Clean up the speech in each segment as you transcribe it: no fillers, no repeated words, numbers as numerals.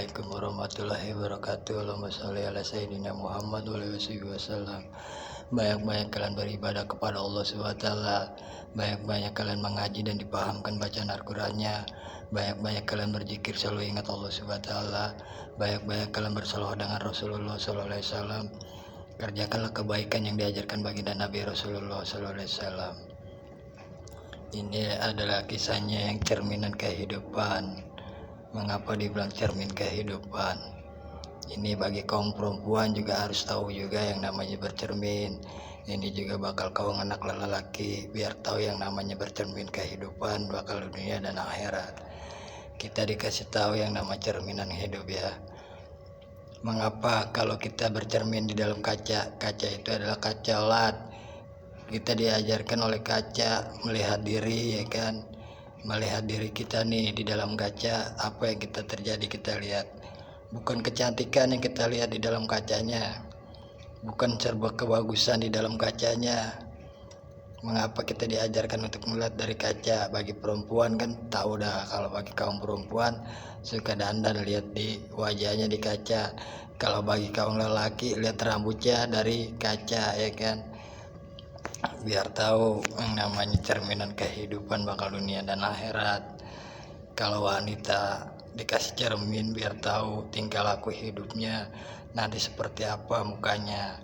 Assalamualaikum warahmatullahi wabarakatuh. Allahumma sholli ala sayyidina Muhammad wa alihi wasallam. Banyak-banyak kalian beribadah kepada Allah SWT. Banyak-banyak kalian mengaji dan dipahamkan bacaan Al-Qur'annya. Banyak-banyak kalian berzikir selalu ingat Allah SWT. Banyak-banyak kalian bersalawat dengan Rasulullah SAW. Kerjakanlah kebaikan yang diajarkan baginda Nabi Rasulullah SAW. Ini adalah kisahnya yang cerminan kehidupan. Mengapa dibilang cermin kehidupan? Ini bagi kaum perempuan juga harus tahu juga yang namanya bercermin. Ini juga bakal kaum anak lelaki biar tahu yang namanya bercermin kehidupan bakal dunia dan akhirat. Kita dikasih tahu yang nama cerminan hidup ya. Mengapa kalau kita bercermin di dalam kaca? Kaca itu adalah kaca lat. Kita diajarkan oleh kaca melihat diri ya kan. Melihat diri kita nih di dalam kaca, apa yang kita terjadi kita lihat. Bukan kecantikan yang kita lihat di dalam kacanya, bukan serba kebagusan di dalam kacanya. Mengapa kita diajarkan untuk melihat dari kaca? Bagi perempuan kan tahu dah, kalau bagi kaum perempuan suka dandan lihat di wajahnya di kaca. Kalau bagi kaum lelaki lihat rambutnya dari kaca ya kan. Biar tahu yang namanya cerminan kehidupan bakal dunia dan akhirat. Kalau wanita dikasih cermin biar tahu tingkah laku hidupnya nanti seperti apa mukanya.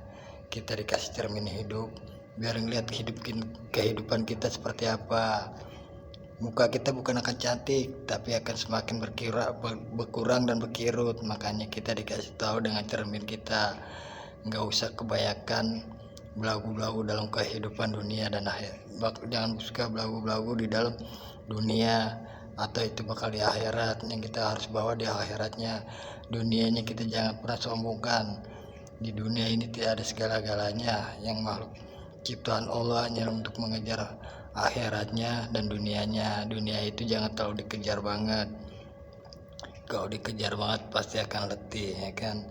Kita dikasih cermin hidup biar ngeliat kehidupan kita seperti apa. Muka kita bukan akan cantik tapi akan semakin berkurang dan berkirut. Makanya kita dikasih tahu dengan cermin kita. Nggak usah kebanyakan belagu-belagu dalam kehidupan dunia dan akhirat. Jangan suka belagu-belagu di dalam dunia atau itu bakal di akhirat. Yang kita harus bawa di akhiratnya. Dunianya kita jangan pernah sombongkan. Di dunia ini tidak ada segala-galanya. Yang makhluk ciptaan Allah hanya untuk mengejar akhiratnya dan dunianya. Dunia itu jangan terlalu dikejar banget. Kalau dikejar banget pasti akan letih ya kan.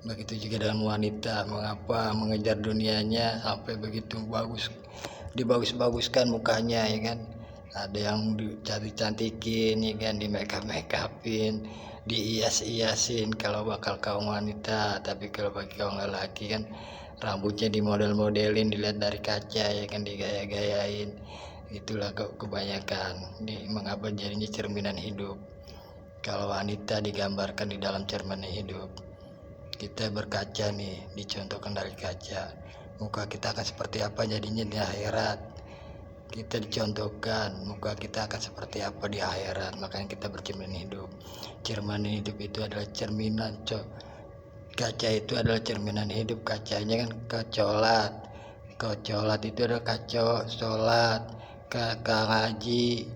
Begitu juga dalam wanita, mengapa mengejar dunianya sampai begitu bagus, dibagus-baguskan mukanya ya kan. Ada yang dicantik-cantikin ya kan, di make-upin, dihias-hiasin kalau bakal kaum wanita. Tapi kalau bagi kaum lelaki kan rambutnya dimodel-modelin, dilihat dari kaca ya kan, digaya-gayain. Itulah kebanyakan. Mengapa jadinya cerminan hidup. Kalau wanita digambarkan di dalam cerminan hidup. Kita berkaca nih, dicontohkan dari kaca. Muka kita akan seperti apa jadinya di akhirat. Kita dicontohkan muka kita akan seperti apa di akhirat. Makanya kita bercermin hidup. Cerminan hidup itu adalah cerminan. Kaca itu adalah cerminan hidup. Kacanya kan kecolat. Kecolat itu adalah kaca sholat, ke ngaji,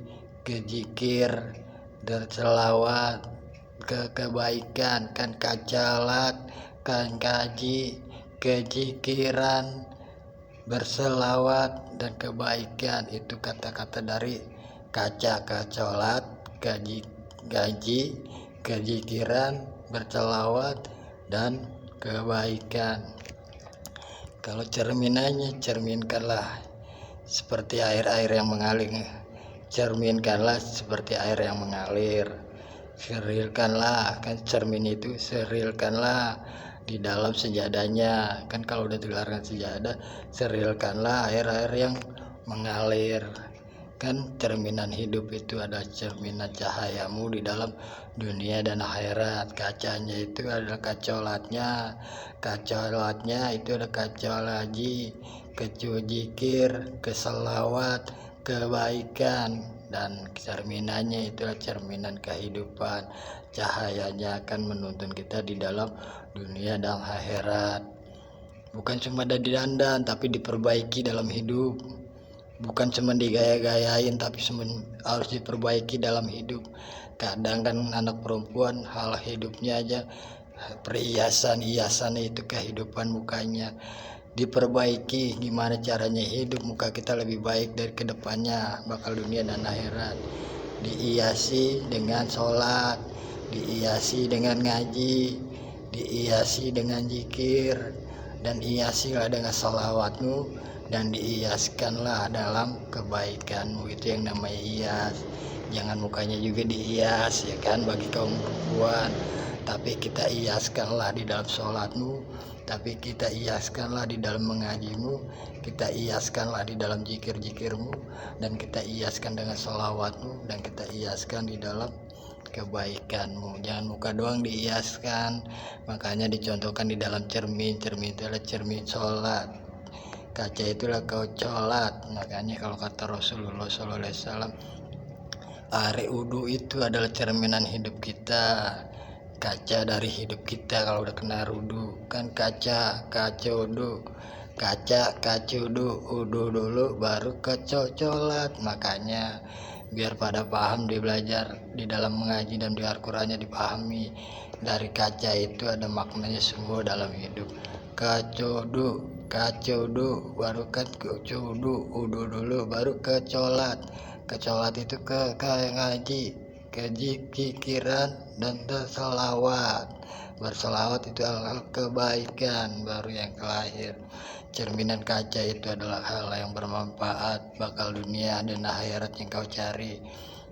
ke zikir, dan selawat, ke kebaikan kan kacalat, kan kaji, kezikiran, berselawat dan kebaikan. Itu kata-kata dari kaca, kacolat, gaji, kezikiran, berselawat dan kebaikan. Kalau cerminannya, cerminkanlah seperti air-air yang mengalir. Cerminkanlah seperti air yang mengalir. Serilkanlah, kan cermin itu serilkanlah di dalam sejadahnya. Kan kalau udah dilarang sejadah, serilkanlah air-air yang mengalir. Kan cerminan hidup itu ada cerminan cahayamu di dalam dunia dan akhirat. Kacanya itu adalah kacolatnya. Kacolatnya itu ada kacolaji, kecuzikir, keselawat, kebaikan. Dan cerminannya itulah cerminan kehidupan. Cahayanya akan menuntun kita di dalam dunia dan akhirat. Bukan cuma dandan tapi diperbaiki dalam hidup. Bukan cuma digaya-gayain tapi harus diperbaiki dalam hidup. Kadang kan anak perempuan hal hidupnya aja perhiasan itu kehidupan mukanya. Diperbaiki gimana caranya hidup muka kita lebih baik dari kedepannya bakal dunia dan akhirat. Dihiasi dengan sholat, dihiasi dengan ngaji, dihiasi dengan zikir, dan hiasilah dengan sholawatmu dan dihiaskanlah dalam kebaikanmu. Itu yang namanya hias. Jangan mukanya juga dihias ya kan bagi kaum perempuan. tapi kita hiaskanlah di dalam sholatmu, tapi kita hiaskanlah di dalam mengajimu, kita hiaskanlah di dalam zikir-zikirmu, dan kita hiaskan dengan sholawatmu, dan kita hiaskan di dalam kebaikanmu. Jangan muka doang dihiaskan, makanya dicontohkan di dalam cermin. Cermin itu adalah cermin sholat, kaca itulah kau sholat. Makanya kalau kata Rasulullah SAW, air wudhu itu adalah cerminan hidup kita, kaca dari hidup kita. Kalau udah kena wudhu kan kaca wudhu, kaca wudhu dulu baru ke sholat. Makanya biar pada paham, di belajar di dalam mengaji dan di Al-Qur'annya dipahami, dari kaca itu ada maknanya semua dalam hidup. Kaca wudhu baru ke wudhu dulu baru ke sholat. Ke sholat itu ke ngaji, ke pikiran dan bersolawat. Bersolawat itu hal kebaikan baru yang kelahir. Cerminan kaca itu adalah hal yang bermanfaat, bakal dunia dan akhirat yang kau cari.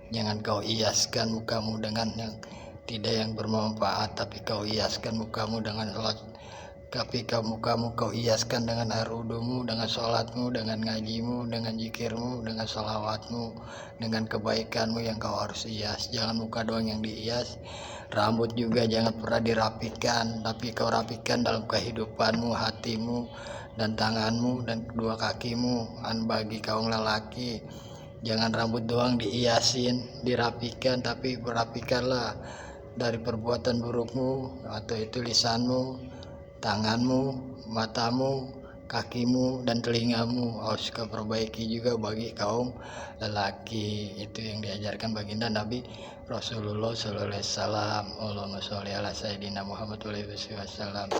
Jangan kau hiaskan mukamu dengan yang tidak yang bermanfaat, tapi kau hiaskan mukamu dengan sholat. Tapi kamu kau hiaskan dengan air wudhumu, dengan sholatmu, dengan ngajimu, dengan zikirmu, dengan sholawatmu, dengan kebaikanmu yang kau harus hias. Jangan muka doang yang dihias, rambut juga jangan pernah dirapikan, tapi kau rapikan dalam kehidupanmu, hatimu, dan tanganmu, dan kedua kakimu. Bagi kaum lelaki, jangan rambut doang dihiasin, dirapikan, tapi berapikanlah dari perbuatan burukmu, atau itu lisanmu, tanganmu, matamu, kakimu, dan telingamu harus kau perbaiki juga bagi kaum lelaki. Itu yang diajarkan baginda Nabi Rasulullah SAW. Allahumma sholli ala Sayyidina Muhammad wa alihi wasallam.